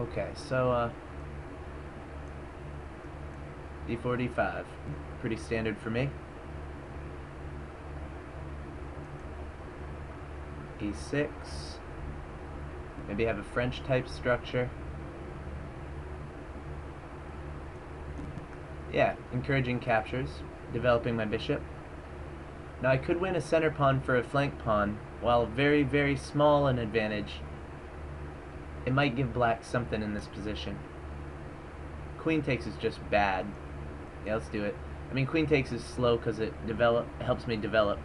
Okay, so d4, d5. Pretty standard for me. e6. Maybe have a French type structure. Yeah, encouraging captures, developing my bishop. Now I could win a center pawn for a flank pawn, while very, very small an advantage. It might give black something in this position. Queen takes is just bad. Yeah, let's do it. I mean, queen takes is slow because it helps me develop.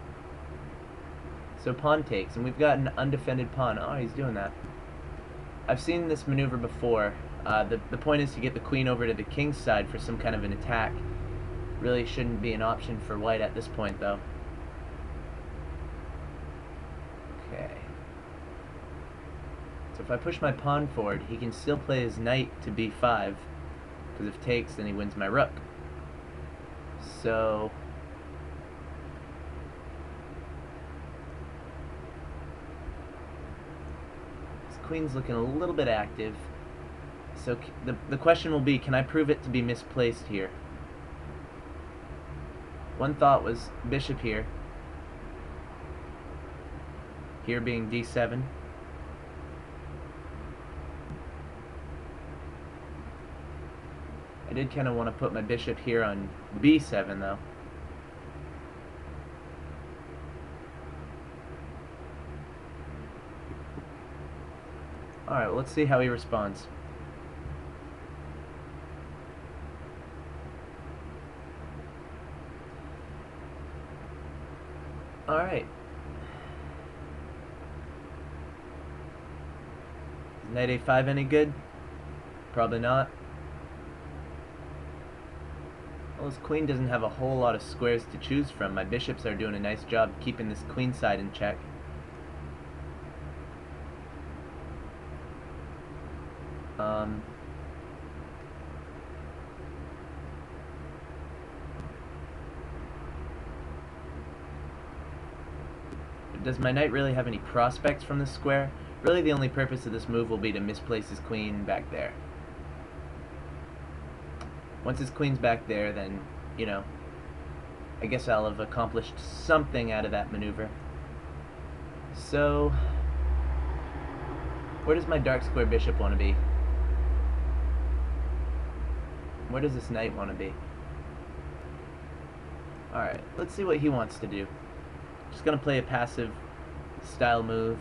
So pawn takes, and we've got an undefended pawn. Oh, he's doing that. I've seen this maneuver before. The point is to get the queen over to the king's side for some kind of an attack. Really shouldn't be an option for white at this point, though. Okay. So if I push my pawn forward, he can still play his knight to b5, because if takes, then he wins my rook. So this queen's looking a little bit active. So the question will be, can I prove it to be misplaced here? One thought was bishop here. Here being d7. I did kind of want to put my bishop here on b7 though. Alright, well, let's see how he responds. Alright. Is knight a5 any good? Probably not. Well, this queen doesn't have a whole lot of squares to choose from. My bishops are doing a nice job keeping this queen side in check. Does my knight really have any prospects from this square? Really, the only purpose of this move will be to misplace his queen back there. Once his queen's back there, then, you know, I guess I'll have accomplished something out of that maneuver. So, where does my dark square bishop want to be? Where does this knight want to be? Alright, let's see what he wants to do. Just gonna play a passive style move,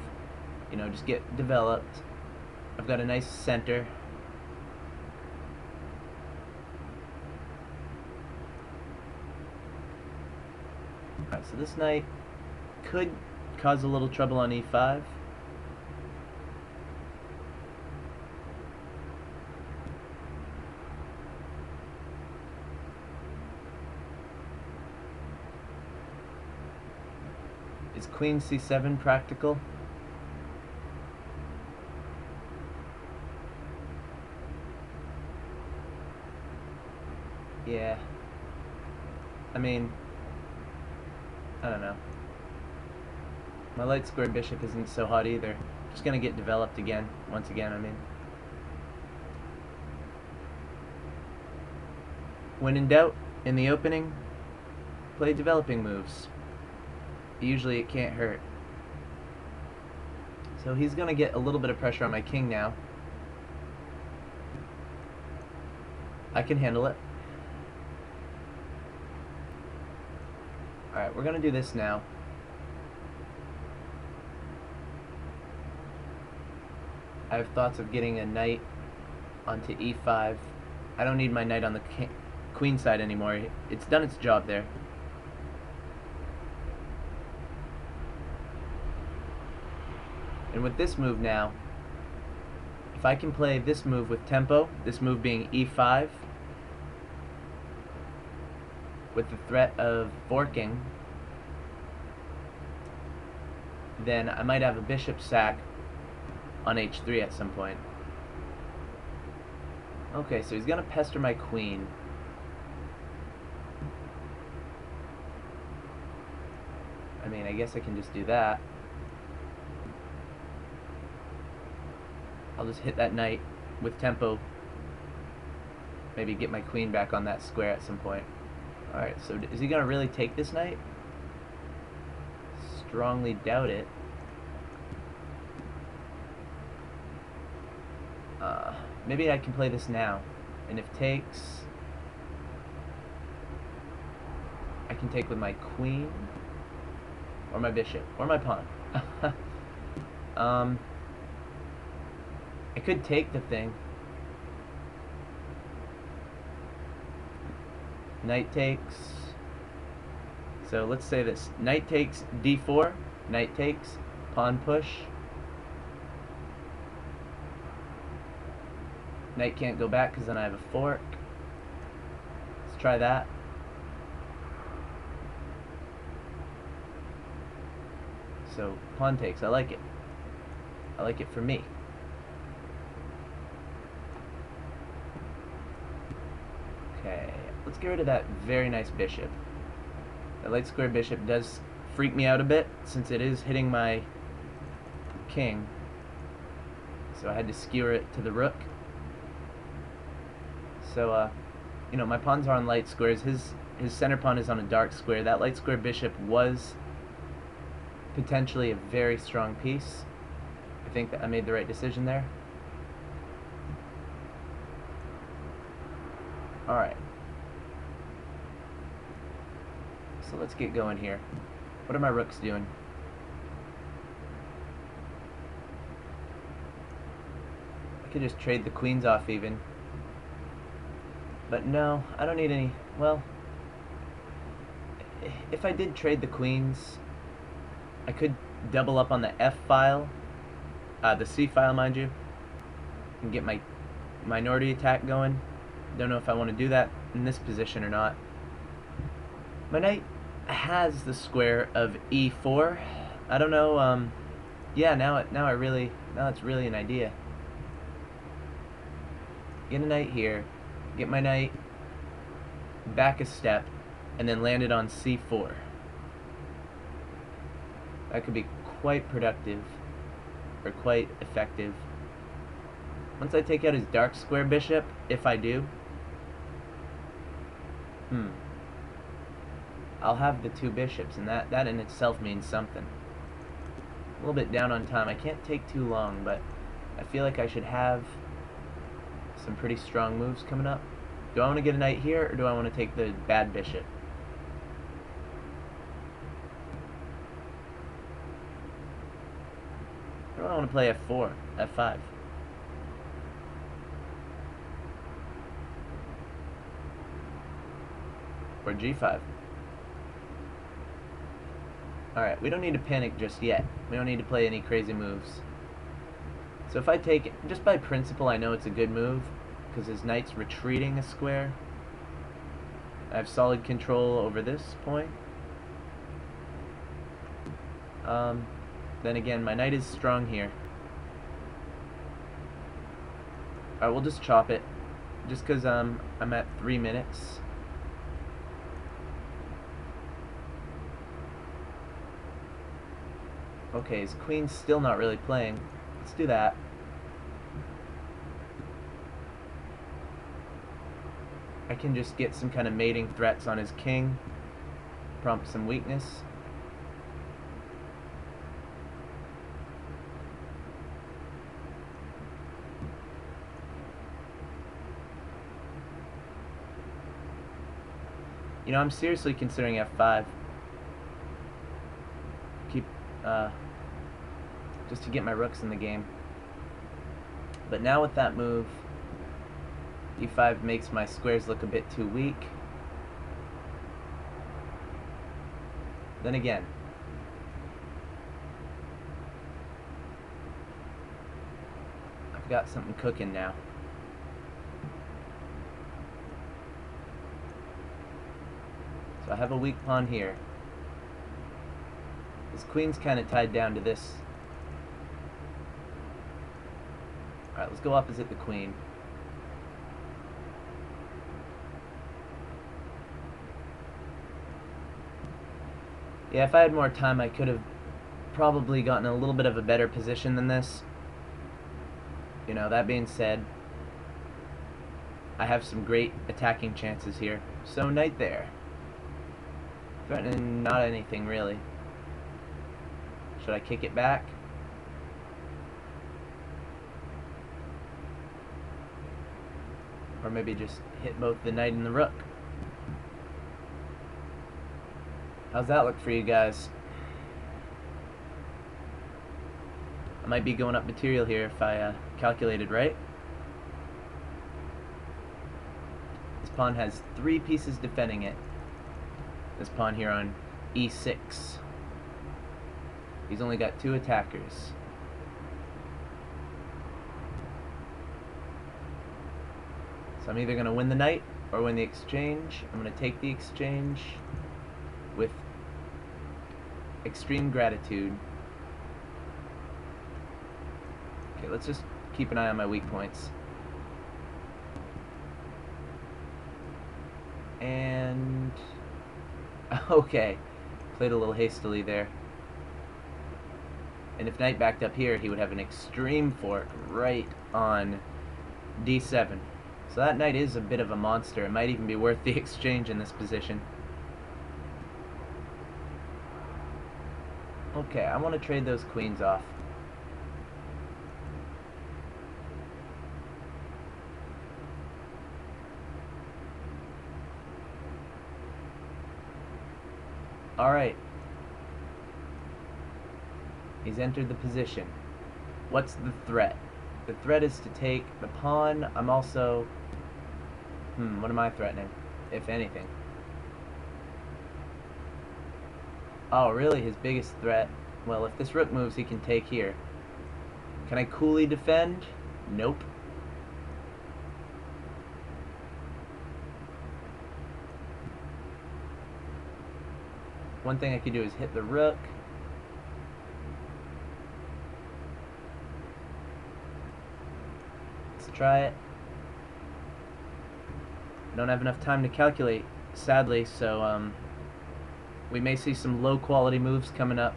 you know, just get developed. I've got a nice center. Alright, so this knight could cause a little trouble on e5. Is queen c7 practical? Yeah. I mean, I don't know. My light square bishop isn't so hot either. Just gonna get developed again. Once again, I mean. When in doubt, in the opening, play developing moves. Usually it can't hurt. So he's gonna get a little bit of pressure on my king now. I can handle it. Alright, we're gonna do this now. I have thoughts of getting a knight onto e5. I don't need my knight on the queen side anymore. It's done its job there. And with this move now, if I can play this move with tempo, this move being e5, with the threat of forking, then I might have a bishop sack on h3 at some point. Okay, so he's gonna pester my queen. I mean, I guess I can just do that. I'll just hit that knight with tempo, maybe get my queen back on that square at some point. Alright, so is he going to really take this knight? Strongly doubt it. Maybe I can play this now. And if takes, I can take with my queen, or my bishop, or my pawn. I could take the thing. Knight takes. So let's say this. Knight takes d4, knight takes, pawn push. Knight can't go back because then I have a fork. Let's try that. So pawn takes. I like it. I like it for me. Okay, let's get rid of that very nice bishop. The light square bishop does freak me out a bit since it is hitting my king. So I had to skewer it to the rook. So, you know, my pawns are on light squares. His center pawn is on a dark square. That light square bishop was potentially a very strong piece. I think that I made the right decision there. Alright. So let's get going here. What are my rooks doing? I could just trade the queens off even. But no, I don't need any. Well, if I did trade the queens, I could double up on the F file, the C file, mind you, and get my minority attack going. Don't know if I want to do that in this position or not. My knight has the square of E4. I don't know. Yeah, now it's really an idea. Get a knight here. Get my knight back a step, and then land it on C4. That could be quite productive, or quite effective. Once I take out his dark square bishop, if I do, I'll have the two bishops, and that in itself means something. A little bit down on time. I can't take too long, but I feel like I should have some pretty strong moves coming up. Do I want to get a knight here, or do I want to take the bad bishop? Or do I want to play F4, F5? Or G5? Alright, we don't need to panic just yet. We don't need to play any crazy moves. So if I take it, just by principle, I know it's a good move, because his knight's retreating a square. I have solid control over this point. Then again, my knight is strong here. Alright, we'll just chop it, just because I'm at 3 minutes. Okay, his queen's still not really playing. Let's do that. I can just get some kind of mating threats on his king, prompt some weakness. You know, I'm seriously considering F5. Just to get my rooks in the game. But now with that move, E5 makes my squares look a bit too weak. Then again, I've got something cooking now. So I have a weak pawn here. His queen's kind of tied down to this. Alright, let's go opposite the queen. Yeah, if I had more time, I could have probably gotten a little bit of a better position than this. You know, that being said, I have some great attacking chances here. So knight there. Threatening not anything really. Should I kick it back? Or maybe just hit both the knight and the rook. How's that look for you guys? I might be going up material here if I calculated right. This pawn has 3 pieces defending it. This pawn here on e6. He's only got 2 attackers. So I'm either going to win the knight or win the exchange. I'm going to take the exchange with extreme gratitude. Okay, let's just keep an eye on my weak points. And okay, played a little hastily there. And if knight backed up here, he would have an extreme fork right on d7. So that knight is a bit of a monster. It might even be worth the exchange in this position. Okay, I want to trade those queens off. Alright. He's entered the position. What's the threat? The threat is to take the pawn. I'm also... what am I threatening, if anything? Oh, really? His biggest threat? Well, if this rook moves, he can take here. Can I coolly defend? Nope. One thing I could do is hit the rook. Let's try it. I don't have enough time to calculate, sadly, so we may see some low quality moves coming up.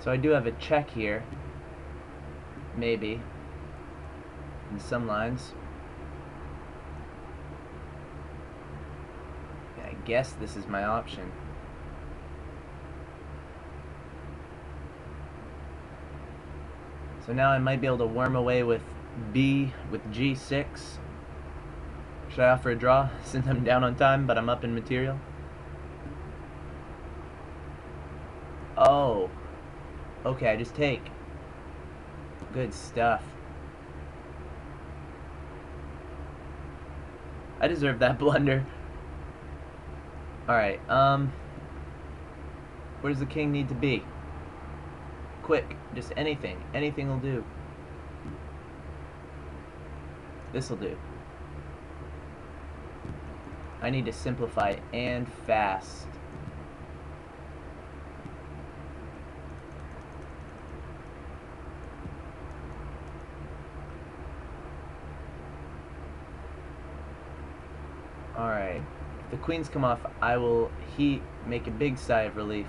So I do have a check here, maybe, in some lines. I guess this is my option. So now I might be able to worm away with g6. Should I offer a draw since I'm down on time, but I'm up in material? Oh. Okay, I just take. Good stuff. I deserve that blunder. Alright, where does the king need to be? Quick, just anything. Anything will do. This'll do. I need to simplify and fast. Alright. If the queens come off, I will make a big sigh of relief.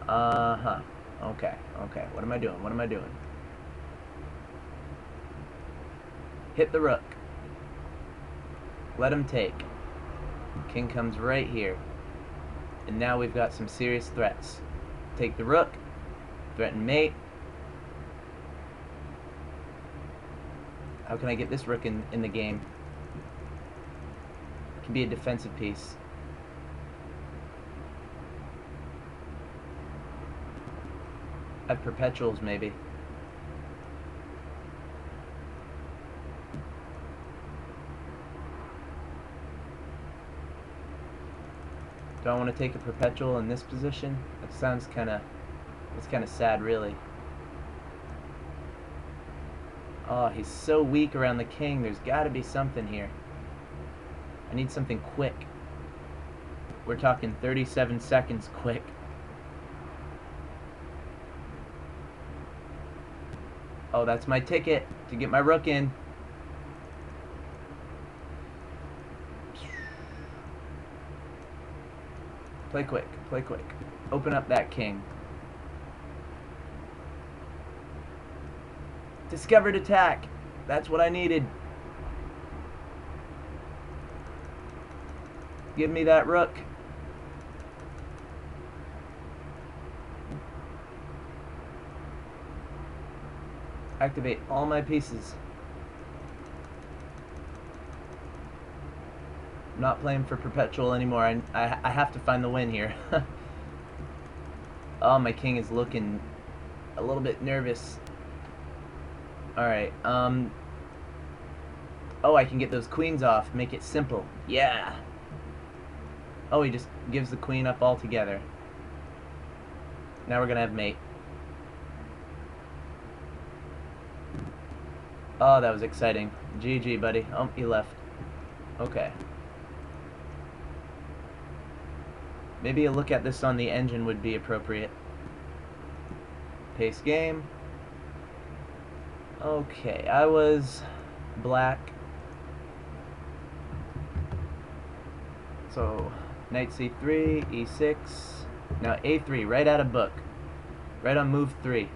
Uh-huh. Okay, okay. What am I doing? What am I doing? Hit the rook. Let him take. King comes right here. And now we've got some serious threats. Take the rook. Threaten mate. How can I get this rook in the game? It can be a defensive piece. I have perpetuals, maybe. Do I want to take a perpetual in this position? That sounds it's kind of sad, really. Oh, he's so weak around the king. There's got to be something here. I need something quick. We're talking 37 seconds quick. Oh, that's my ticket to get my rook in. Play quick, play quick. Open up that king. Discovered attack. That's what I needed. Give me that rook. Activate all my pieces. I'm not playing for perpetual anymore. I have to find the win here. Oh, my king is looking a little bit nervous. Alright, oh, I can get those queens off. Make it simple. Yeah! Oh, he just gives the queen up altogether. Now we're gonna have mate. Oh, that was exciting. GG, buddy. Oh, he left. Okay. Maybe a look at this on the engine would be appropriate. Pace game. Okay, I was black. So, knight c3, e6. Now a3, right out of book. Right on move 3.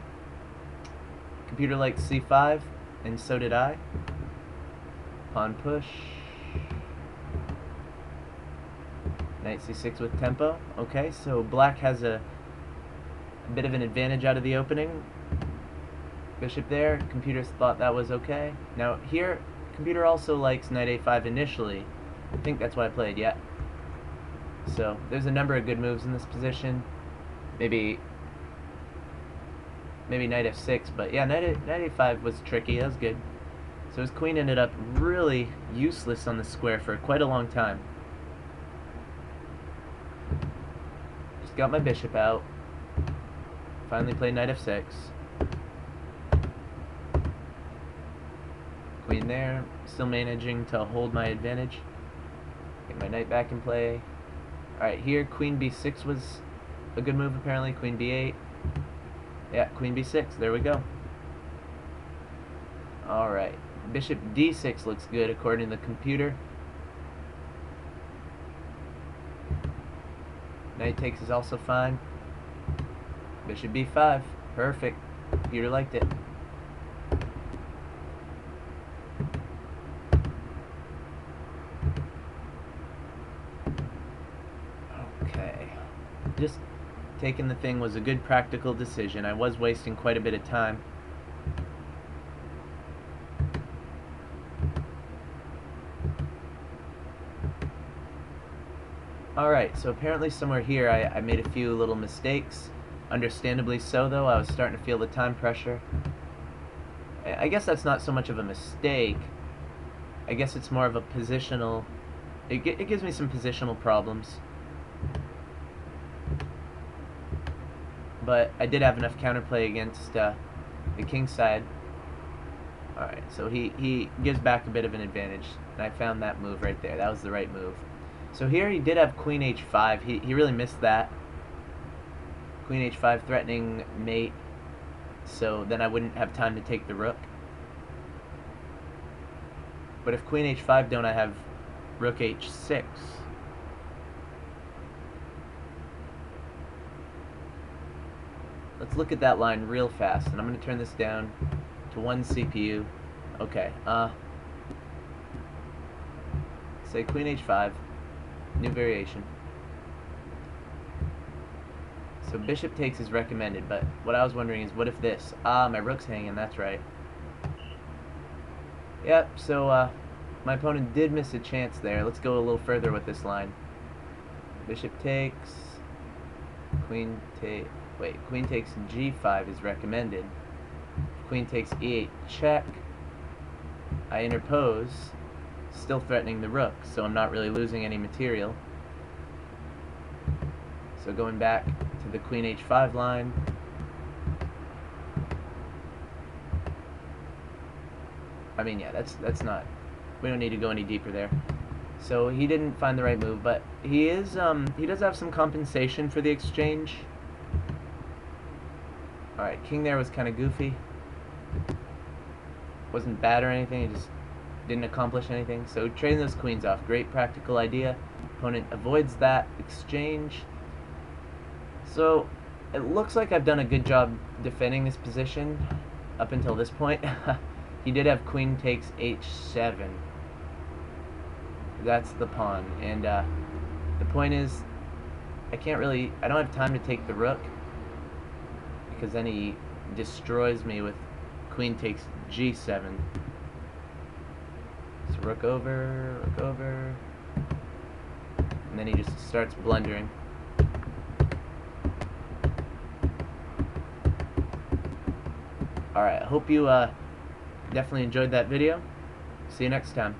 Computer likes c5, and so did I. Pawn push. Knight c6 with tempo. Okay, so black has a bit of an advantage out of the opening. Bishop there. Computer thought that was okay. Now here, computer also likes knight a5 initially. I think that's what I played, yeah. So there's a number of good moves in this position. Maybe knight f6, but yeah, knight a5 was tricky. That was good. So his queen ended up really useless on the square for quite a long time. Just got my bishop out. Finally played knight f6. Queen there. Still managing to hold my advantage. Get my knight back in play. Alright, here queen b6 was a good move apparently. Queen b8. Yeah, queen b6. There we go. Alright. Bishop d6 looks good according to the computer. Knight takes is also fine. Bishop b5. Perfect. Computer liked it. Okay. Just taking the thing was a good practical decision. I was wasting quite a bit of time. Alright, so apparently somewhere here I made a few little mistakes. Understandably so, though. I was starting to feel the time pressure. I guess that's not so much of a mistake. I guess it's more of a positional... It gives me some positional problems. But I did have enough counterplay against the king side. Alright, so he gives back a bit of an advantage. And I found that move right there. That was the right move. So here he did have queen h5. He really missed that. Queen h5 threatening mate. So then I wouldn't have time to take the rook. But if queen h5 don't, I have rook h6. Let's look at that line real fast. And I'm going to turn this down to 1 CPU. Okay. Say queen h5. New variation. So bishop takes is recommended, but what I was wondering is, what if this? Ah, my rook's hanging, that's right. Yep, so my opponent did miss a chance there. Let's go a little further with this line. Bishop takes, queen takes g5 is recommended. Queen takes e8 check. I interpose, still threatening the rook, so I'm not really losing any material. So going back to the queen h5 line. I mean, yeah, that's not, we don't need to go any deeper there. So he didn't find the right move, but he does have some compensation for the exchange. Alright, king there was kind of goofy. Wasn't bad or anything, he just didn't accomplish anything. So trading those queens off, great practical idea. Opponent avoids that exchange. So, it looks like I've done a good job defending this position up until this point. He did have queen takes h7. That's the pawn, and the point is, I don't have time to take the rook, because then he destroys me with queen takes g7. So rook over, and then he just starts blundering. Alright, I hope you definitely enjoyed that video. See you next time.